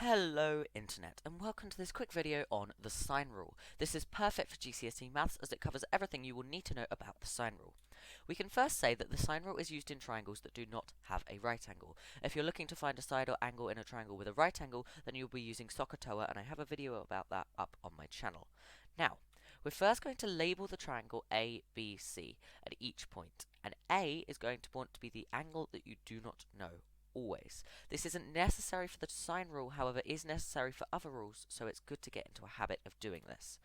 Hello Internet, and welcome to this quick video on the sine rule. This is perfect for GCSE Maths as it covers everything you will need to know about the sine rule. We can first say that the sine rule is used in triangles that do not have a right angle. If you're looking to find a side or angle in a triangle with a right angle, then you'll be using SOHCAHTOA, and I have a video about that up on my channel. Now, we're first going to label the triangle A, B, C at each point, and A is going to want to be the angle that you do not know. Always. This isn't necessary for the sine rule, however, is necessary for other rules, so it's good to get into a habit of doing this.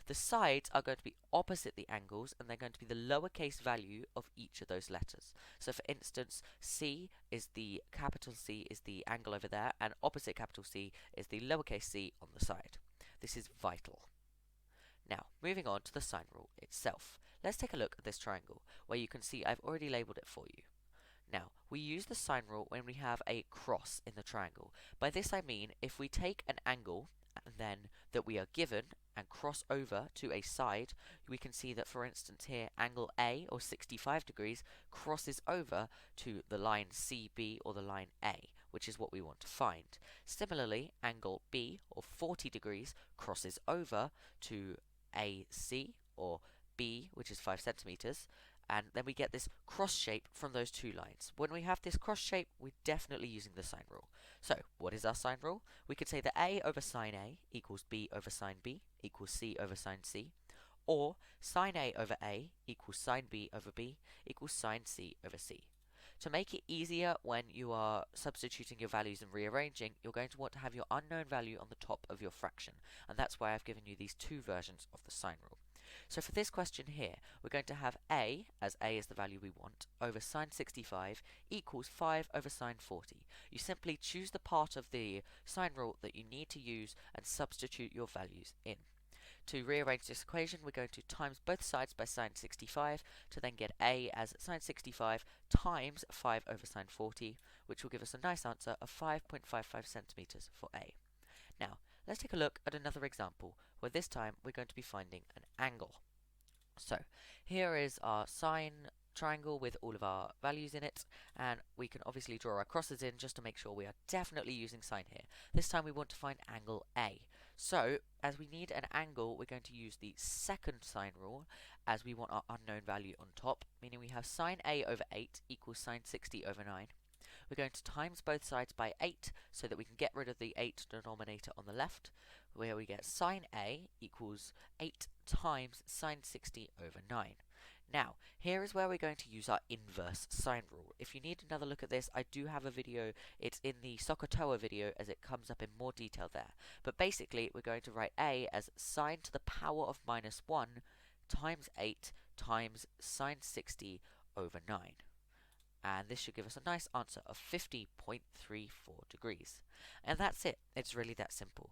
The sides are going to be opposite the angles, and they're going to be the lowercase value of each of those letters. So for instance, capital C is the angle over there, and opposite capital C is the lowercase c on the side. This is vital. Now, moving on to the sine rule itself. Let's take a look at this triangle, where you can see I've already labelled it for you. Now, we use the sine rule when we have a cross in the triangle. By this I mean, if we take an angle and then that we are given and cross over to a side, we can see that, for instance here, angle A, or 65 degrees, crosses over to the line CB, or the line A, which is what we want to find. Similarly, angle B, or 40 degrees, crosses over to AC, or B, which is 5 centimeters, and then we get this cross shape from those two lines. When we have this cross shape, we're definitely using the sine rule. So, what is our sine rule? We could say that A over sine A equals B over sine B equals C over sine C, or sine A over A equals sine B over B equals sine C over C. To make it easier when you are substituting your values and rearranging, you're going to want to have your unknown value on the top of your fraction, and that's why I've given you these two versions of the sine rule. So for this question here, we're going to have A, as A is the value we want, over sine 65 equals 5 over sine 40. You simply choose the part of the sine rule that you need to use and substitute your values in. To rearrange this equation, we're going to times both sides by sine 65 to then get A as sine 65 times 5 over sine 40, which will give us a nice answer of 5.55 centimeters for A. Now, let's take a look at another example, where this time we're going to be finding an angle. So, here is our sine triangle with all of our values in it, and we can obviously draw our crosses in just to make sure we are definitely using sine here. This time we want to find angle A. So, as we need an angle, we're going to use the second sine rule, as we want our unknown value on top, meaning we have sine A over 8 equals sine 60 over 9. We're going to times both sides by 8 so that we can get rid of the 8 denominator on the left, where we get sine A equals 8 times sine 60 over 9. Now, here is where we're going to use our inverse sine rule. If you need another look at this, I do have a video. It's in the SOHCAHTOA video, as it comes up in more detail there. But basically, we're going to write A as sine to the power of minus 1 times 8 times sine 60 over 9. And this should give us a nice answer of 50.34 degrees. And that's it. It's really that simple.